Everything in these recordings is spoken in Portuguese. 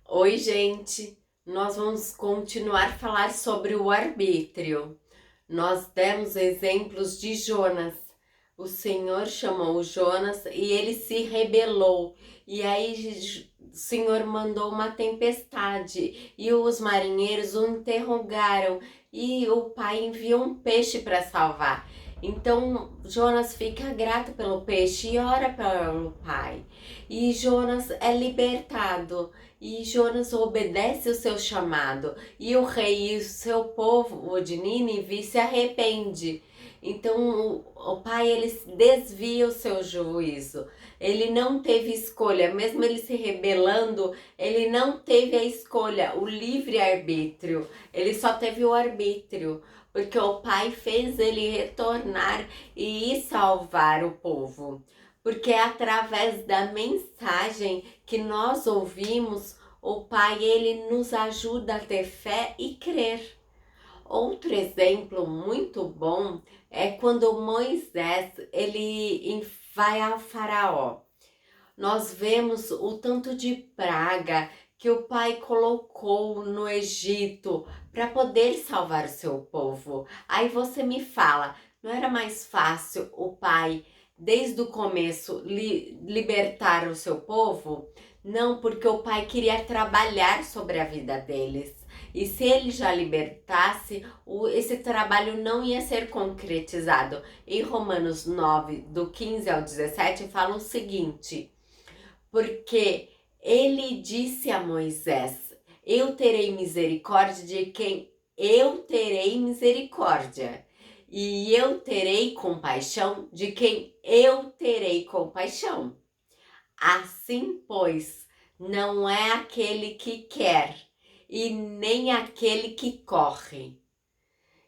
Oi, gente! Nós vamos continuar a falar sobre o arbítrio. Nós demos exemplos de Jonas. O Senhor chamou Jonas e ele se rebelou. E aí o Senhor mandou uma tempestade e os marinheiros o interrogaram e o pai enviou um peixe para salvar. Então Jonas fica grato pelo peixe e ora pelo pai. E Jonas é libertado. E Jonas obedece o seu chamado, e o rei e o seu povo, o de Nínive, se arrepende. Então o pai ele desvia o seu juízo. Ele não teve escolha, mesmo ele se rebelando, ele não teve a escolha, o livre-arbítrio. Ele só teve o arbítrio, porque o pai fez ele retornar e ir salvar o povo. Porque é através da mensagem que nós ouvimos, o Pai ele nos ajuda a ter fé e crer. Outro exemplo muito bom é quando Moisés ele vai ao faraó. Nós vemos o tanto de praga que o Pai colocou no Egito para poder salvar o seu povo. Aí você me fala, não era mais fácil o Pai desde o começo libertar o seu povo? Não, porque o Pai queria trabalhar sobre a vida deles. E se ele já libertasse, esse trabalho não ia ser concretizado. Em Romanos 9, do 15 ao 17, fala o seguinte: porque ele disse a Moisés: eu terei misericórdia de quem eu terei misericórdia, e eu terei compaixão de quem eu terei compaixão. Assim, pois, não é aquele que quer e nem aquele que corre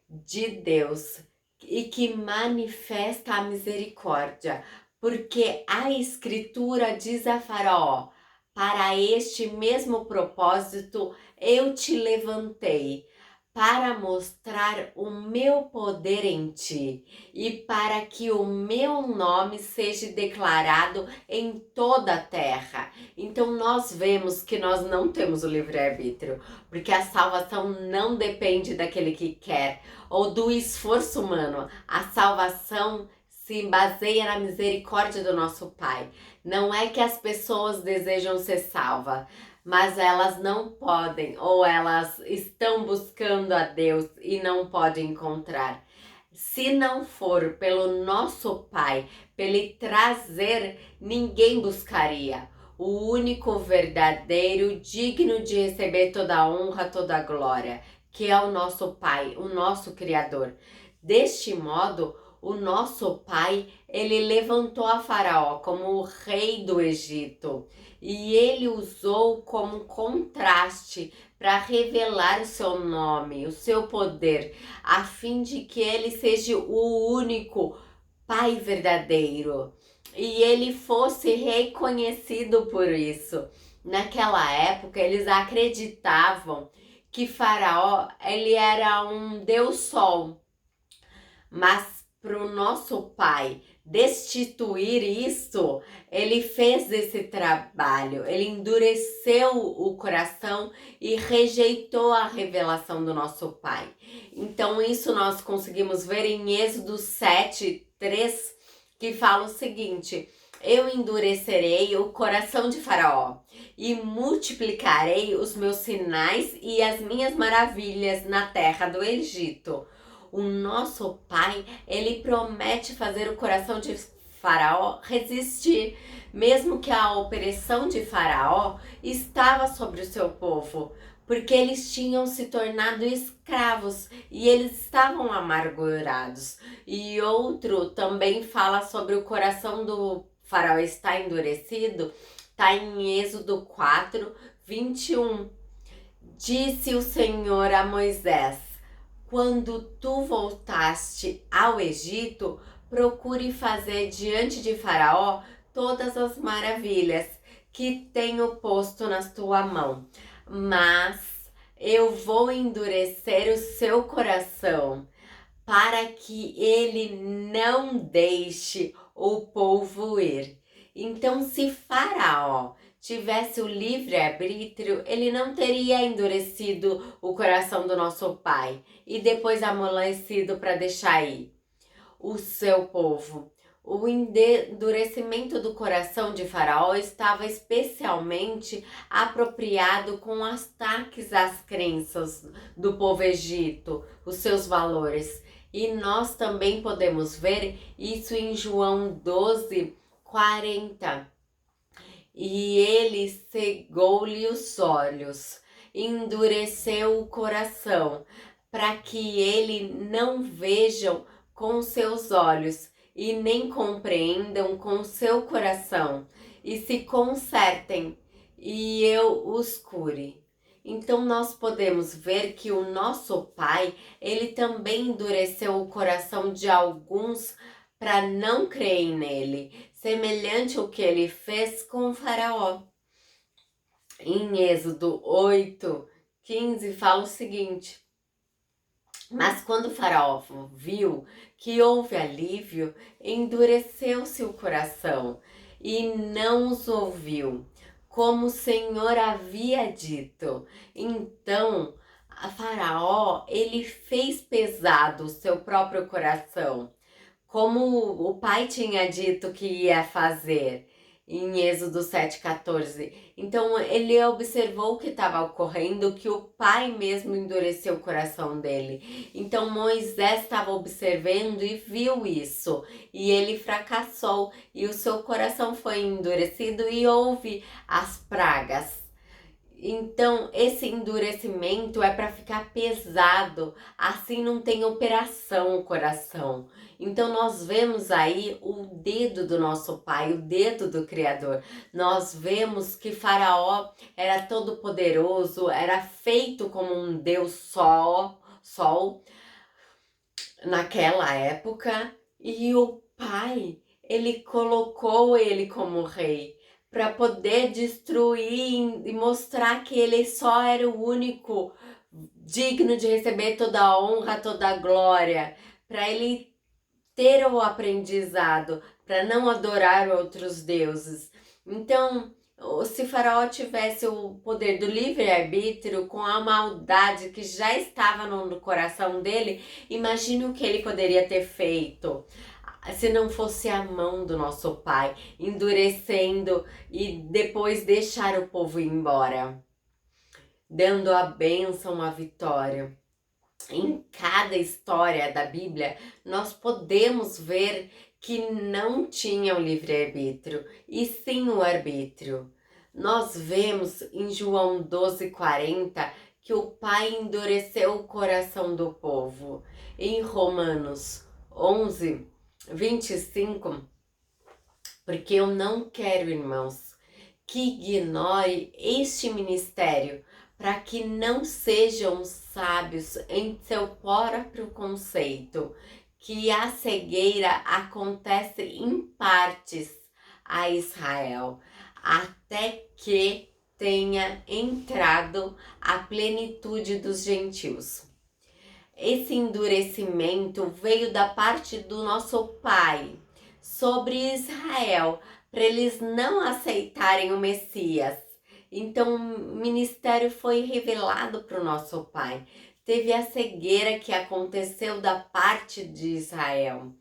de Deus e que manifesta a misericórdia, porque a Escritura diz a Faraó: para este mesmo propósito eu te levantei, para mostrar o meu poder em ti e para que o meu nome seja declarado em toda a terra. Então nós vemos que nós não temos o livre-arbítrio, porque a salvação não depende daquele que quer ou do esforço humano. A salvação se baseia na misericórdia do nosso Pai. Não é que as pessoas desejam ser salvas, mas elas não podem, ou elas estão buscando a Deus e não podem encontrar. Se não for pelo nosso Pai, pelo Ele trazer, ninguém buscaria. O único verdadeiro, digno de receber toda a honra, toda a glória, que é o nosso Pai, o nosso Criador. Deste modo, o nosso Pai, ele levantou a Faraó como o rei do Egito e ele usou como contraste para revelar o seu nome, o seu poder, a fim de que ele seja o único Pai verdadeiro e ele fosse reconhecido por isso. Naquela época, eles acreditavam que Faraó ele era um deus sol, mas para o nosso Pai destituir isso, ele fez esse trabalho, ele endureceu o coração e rejeitou a revelação do nosso Pai. Então isso nós conseguimos ver em Êxodo 7, 3, que fala o seguinte: eu endurecerei o coração de Faraó e multiplicarei os meus sinais e as minhas maravilhas na terra do Egito. O nosso Pai, ele promete fazer o coração de Faraó resistir, mesmo que a opressão de Faraó estava sobre o seu povo, porque eles tinham se tornado escravos e eles estavam amargurados. E outro também fala sobre o coração do Faraó estar endurecido, está em Êxodo 4, 21. Disse o Senhor a Moisés: quando tu voltaste ao Egito, procure fazer diante de Faraó todas as maravilhas que tenho posto na tua mão. Mas eu vou endurecer o seu coração, para que ele não deixe o povo ir. Então, se Faraó tivesse o livre-arbítrio, ele não teria endurecido o coração do nosso pai e depois amolecido para deixar ir o seu povo. O endurecimento do coração de Faraó estava especialmente apropriado com ataques às crenças do povo egito, os seus valores. E nós também podemos ver isso em João 12:40. E ele cegou-lhe os olhos, endureceu o coração, para que ele não vejam com seus olhos e nem compreendam com seu coração, e se consertem, e eu os cure. Então nós podemos ver que o nosso Pai, ele também endureceu o coração de alguns para não crerem nele, semelhante ao que ele fez com o Faraó. Em Êxodo 8:15 fala o seguinte: mas quando o Faraó viu que houve alívio, endureceu-se o coração e não os ouviu, como o Senhor havia dito. Então, a Faraó, ele fez pesado o seu próprio coração, como o pai tinha dito que ia fazer, em Êxodo 7:14. Então ele observou o que estava ocorrendo, que o pai mesmo endureceu o coração dele. Então Moisés estava observando e viu isso, e ele fracassou, e o seu coração foi endurecido e houve as pragas. Então, esse endurecimento é para ficar pesado, assim não tem operação o coração. Então, nós vemos aí o dedo do nosso Pai, o dedo do Criador. Nós vemos que Faraó era todo poderoso, era feito como um Deus sol naquela época, e o Pai, ele colocou ele como rei, para poder destruir e mostrar que ele só era o único digno de receber toda a honra, toda a glória, para ele ter o aprendizado, para não adorar outros deuses. Então, se Faraó tivesse o poder do livre-arbítrio, com a maldade que já estava no coração dele, imagine o que ele poderia ter feito se não fosse a mão do nosso Pai endurecendo e depois deixar o povo ir embora, dando a bênção, a vitória. Em cada história da Bíblia, nós podemos ver que não tinha o livre-arbítrio, e sim o arbítrio. Nós vemos em João 12:40 que o Pai endureceu o coração do povo. Em Romanos 11:25, porque eu não quero, irmãos, que ignore este ministério, para que não sejam sábios em seu próprio conceito, que a cegueira acontece em partes a Israel, até que tenha entrado a plenitude dos gentios. Esse endurecimento veio da parte do nosso Pai sobre Israel, para eles não aceitarem o Messias. Então o ministério foi revelado para o nosso Pai. Teve a cegueira que aconteceu da parte de Israel.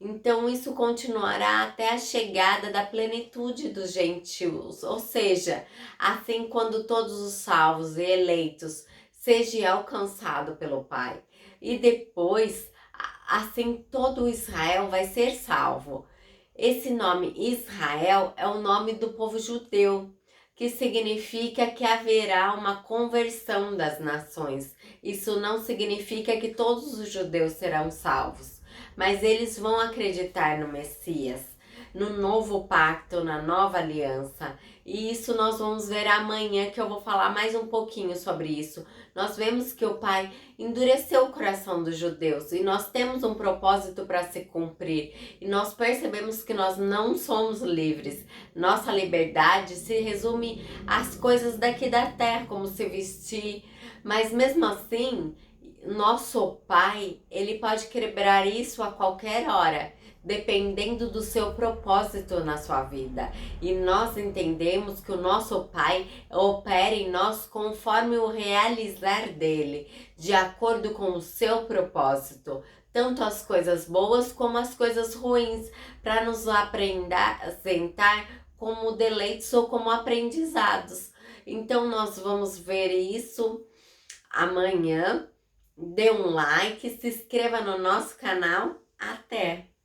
Então isso continuará até a chegada da plenitude dos gentios, ou seja, assim quando todos os salvos e eleitos seja alcançado pelo Pai. E depois, assim todo Israel vai ser salvo. Esse nome Israel é o nome do povo judeu, que significa que haverá uma conversão das nações. Isso não significa que todos os judeus serão salvos, mas eles vão acreditar no Messias, no novo pacto, na nova aliança. E isso nós vamos ver amanhã, que eu vou falar mais um pouquinho sobre isso. Nós vemos que o Pai endureceu o coração dos judeus e nós temos um propósito para se cumprir. E nós percebemos que nós não somos livres. Nossa liberdade se resume às coisas daqui da terra, como se vestir. Mas mesmo assim, nosso Pai, ele pode quebrar isso a qualquer hora, dependendo do seu propósito na sua vida. E nós entendemos que o nosso Pai opera em nós conforme o realizar dele, de acordo com o seu propósito, tanto as coisas boas como as coisas ruins, para nos apresentar como deleites ou como aprendizados. Então nós vamos ver isso amanhã. Dê um like, se inscreva no nosso canal. Até!